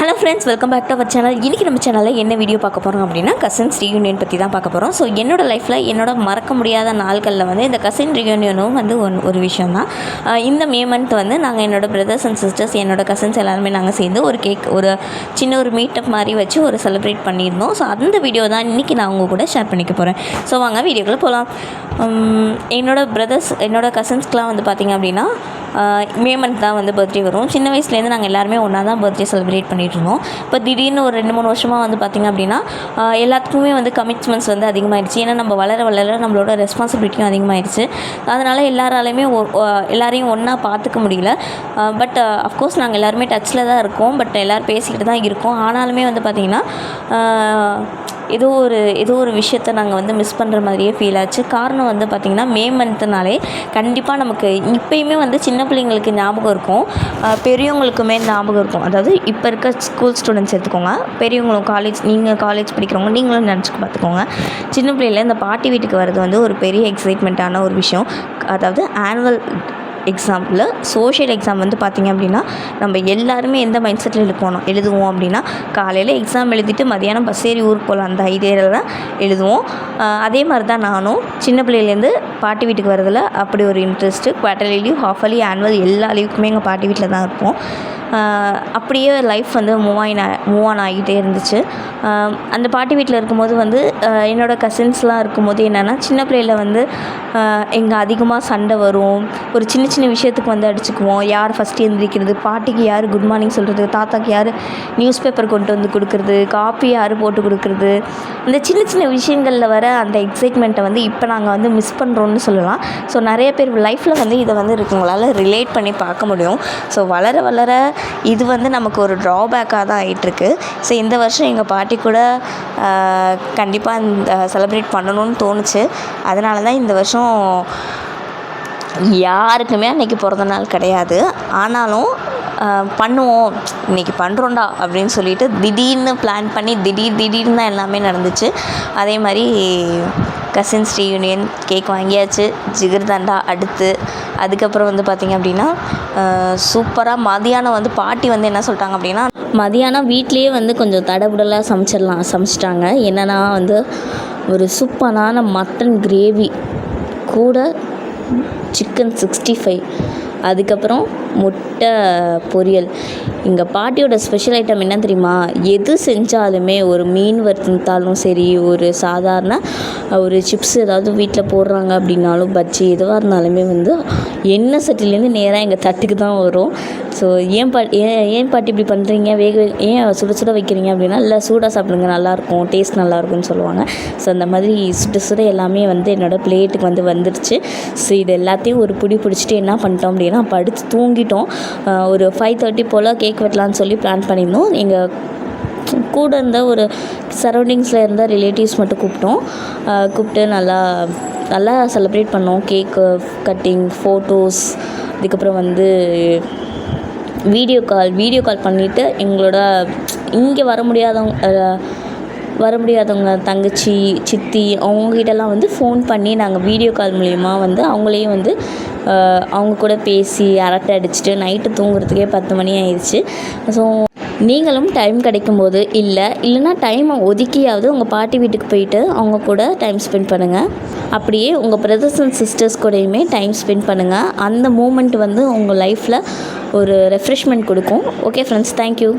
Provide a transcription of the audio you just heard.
Hello friends, welcome back to our channel. இன்றைக்கி நம்ம சேனலில் என்ன வீடியோ பார்க்க போகிறோம் அப்படின்னா கசின்ஸ் ரீயூனியன் பற்றி தான் பார்க்க போகிறோம். ஸோ என்னோடய லைஃப்பில் என்னோட மறக்க முடியாத நாட்களில் வந்து இந்த கசின் ரீயூனியனும் வந்து ஒரு விஷயம் தான். இந்த மே மந்த் வந்து நாங்கள் என்னோடய பிரதர்ஸ் அண்ட் சிஸ்டர்ஸ், என்னோட கசின்ஸ் எல்லாருமே நாங்கள் சேர்ந்து ஒரு ஒரு சின்ன ஒரு மீட்டப் மாதிரி வச்சு ஒரு செலிப்ரேட் பண்ணியிருந்தோம். ஸோ அந்த வீடியோ தான் இன்றைக்கி நான் உங்கள் கூட ஷேர் பண்ணிக்க போகிறேன். ஸோ வாங்க வீடியோக்குள்ளே போகலாம். என்னோடய கசின்ஸ்க்கெலாம் வந்து பார்த்திங்க அப்படின்னா மே மந்த் தான் வந்து பர்த்டே வரும். சின்ன வயசுலேருந்து நாங்கள் எல்லாருமே ஒன்றா தான் பர்த்டே செலிப்ரேட் பண்ணிகிட்ருந்தோம். இப்போ திடீர்னு ஒரு 2-3 வருஷமாக வந்து பார்த்திங்க அப்படின்னா எல்லாத்துக்குமே வந்து கமிட்மெண்ட்ஸ் வந்து அதிகமாகிடுச்சு. ஏன்னா நம்ம வளர நம்மளோட ரெஸ்பான்சிபிலிட்டியும் அதிகமாகிடுச்சு. அதனால் எல்லாரையும் ஒன்றா பார்த்துக்க முடியல. பட் அஃப்கோர்ஸ் நாங்கள் எல்லாருமே டச்சில் தான் இருக்கோம். பட் எல்லோரும் பேசிக்கிட்டு தான் இருக்கோம். ஆனாலுமே வந்து பார்த்திங்கன்னா ஏதோ ஒரு விஷயத்த நாங்கள் வந்து மிஸ் பண்ணுற மாதிரியே ஃபீல் ஆச்சு. காரணம் வந்து பார்த்திங்கன்னா மே மந்த்துனாலே கண்டிப்பாக நமக்கு இப்போயுமே வந்து சின்ன பிள்ளைங்களுக்கு ஞாபகம் இருக்கும், பெரியவங்களுக்குமே ஞாபகம் இருக்கும். அதாவது இப்போ இருக்க ஸ்கூல் ஸ்டூடெண்ட்ஸ் எடுத்துக்கோங்க, பெரியவங்களும் நீங்கள் காலேஜ் படிக்கிறவங்க நீங்களும் நினச்சிக்க பார்த்துக்கோங்க. சின்ன பிள்ளையில இந்த பாட்டி வீட்டுக்கு வர்றது வந்து ஒரு பெரிய எக்ஸைட்மெண்ட்டான ஒரு விஷயம். அதாவது ஆனுவல் எக்ஸாம்பிள் சோஷியல் எக்ஸாம் வந்து பார்த்திங்க அப்படின்னா நம்ம எல்லாருமே எந்த மைண்ட் செட்டில் எழுதுவோம் அப்படின்னா காலையில் எக்ஸாம் எழுதிட்டு மதியானம் பஸ் ஏறி ஊருக்கு போகலாம் அந்த ஐடியாவில் தான் எழுதுவோம். அதே மாதிரி தான் நானும் சின்ன பிள்ளையிலேருந்து பாட்டி வீட்டுக்கு வரதில் அப்படி ஒரு interest. Quarterly leave, half yearly, annual எல்லா லீவுக்குமே எங்கள் பாட்டி வீட்டில் தான் இருப்போம். அப்படியே லைஃப் வந்து மூவ் ஆன் ஆகிட்டே இருந்துச்சு. அந்த பாட்டி வீட்டில் இருக்கும்போது வந்து என்னோடய கசின்ஸ்லாம் இருக்கும்போது என்னென்னா சின்ன பிள்ளையில் வந்து எங்கே அதிகமாக சண்டை வரும். ஒரு சின்ன சின்ன விஷயத்துக்கு வந்து அடிச்சுக்குவோம். யார் ஃபஸ்ட்டு எழுந்திரிக்கிறது, பாட்டிக்கு யார் குட் மார்னிங் சொல்கிறது, தாத்தாக்கு யார் நியூஸ் பேப்பர் கொண்டு வந்து கொடுக்குறது, காப்பி யார் போட்டு கொடுக்குறது, இந்த சின்ன சின்ன விஷயங்களில் வர அந்த எக்ஸைட்மெண்ட்டை வந்து இப்போ நாங்கள் வந்து மிஸ் பண்ணுறோன்னு சொல்லலாம். ஸோ நிறைய பேர் லைஃப்பில் வந்து இதை வந்து உங்களால் ரிலேட் பண்ணி பார்க்க முடியும். ஸோ வளர இது வந்து நமக்கு ஒரு ட்ராபேக்காக தான் ஆகிட்டுருக்கு. ஸோ இந்த வருஷம் எங்கள் பாட்டி கூட கண்டிப்பாக இந்த செலிப்ரேட் பண்ணணும்னு தோணுச்சு. அதனால தான் இந்த வருஷம் யாருக்குமே அன்றைக்கி பிறந்த நாள் கிடையாது. ஆனாலும் பண்ணுவோம், இன்றைக்கி பண்ணுறோண்டா அப்படின்னு சொல்லிட்டு திடீர்னு பிளான் பண்ணி திடீர்னு தான் எல்லாமே நடந்துச்சு. அதே மாதிரி கசின்ஸ் ரீயூனியன் கேக் வாங்கியாச்சு, ஜிகர்தண்டா அதுக்கப்புறம் வந்து பார்த்திங்க அப்படின்னா சூப்பராக மதியானம் வந்து பாட்டி வந்து என்ன சொல்லிட்டாங்க அப்படின்னா மதியானம் வீட்லேயே வந்து கொஞ்சம் தடபுடலாக சமைச்சிட்டாங்க. என்னென்னா வந்து ஒரு சூப்பரான மட்டன் கிரேவி கூட சிக்கன் 65, அதுக்கப்புறம் முட்டை பொரியல். எங்கள் பாட்டியோட ஸ்பெஷல் ஐட்டம் என்ன தெரியுமா? எது செஞ்சாலுமே ஒரு மீன் வறுத்தாலும் சரி, ஒரு சாதாரண ஒரு சிப்ஸ் ஏதாவது வீட்டில் போடுறாங்க அப்படின்னாலும், பஜ்ஜி எதுவாக இருந்தாலுமே வந்து எண்ணெய் சட்டிலேருந்து நேராக எங்கள் தட்டுக்கு தான் வரும். ஸோ ஏன் பாட்டி இப்படி பண்ணுறீங்க, ஏன் சுட வைக்கிறீங்க அப்படின்னா, இல்லை சூடாக சாப்பிடுங்க, நல்லாயிருக்கும், டேஸ்ட் நல்லாயிருக்கும்னு சொல்லுவாங்க. ஸோ அந்த மாதிரி சுட எல்லாமே வந்து என்னோடய பிளேட்டுக்கு வந்து வந்துடுச்சு. ஸோ இது எல்லாத்தையும் ஒரு பிடிச்சிட்டு என்ன பண்ணிட்டோம் அப்படின்னா படுத்து தூங்கிட்டோம். ஒரு 5:30 போல் கேக் வெட்டலான்னு சொல்லி பிளான் பண்ணியிருந்தோம். எங்கள் கூட இருந்த ஒரு சரௌண்டிங்ஸில் இருந்த ரிலேட்டிவ்ஸ் மட்டும் கூப்பிட்டு நல்லா செலிப்ரேட் பண்ணோம். கேக்கு கட்டிங், ஃபோட்டோஸ், அதுக்கப்புறம் வந்து வீடியோ கால் பண்ணிவிட்டு எங்களோட இங்கே வர முடியாதவங்க தங்கச்சி, சித்தி அவங்ககிட்டலாம் வந்து ஃபோன் பண்ணி நாங்கள் வீடியோ கால் மூலயமா வந்து அவங்களையும் வந்து அவங்க கூட பேசி அரட்டை அடிச்சுட்டு நைட்டு தூங்குறதுக்கே 10 மணி ஆயிடுச்சு. ஸோ நீங்களும் டைம் கிடைக்கும்போது இல்லைன்னா டைமை ஒதுக்கியாவது உங்கள் பாட்டி வீட்டுக்கு போயிட்டு அவங்க கூட டைம் ஸ்பெண்ட் பண்ணுங்கள். அப்படியே உங்கள் பிரதர்ஸ் அண்ட் சிஸ்டர்ஸ் கூடயுமே டைம் ஸ்பெண்ட் பண்ணுங்கள். அந்த மூமெண்ட் வந்து உங்கள் லைஃப்பில் ஒரு ரெஃப்ரெஷ்மெண்ட் கொடுக்கும். Okay friends, thank you.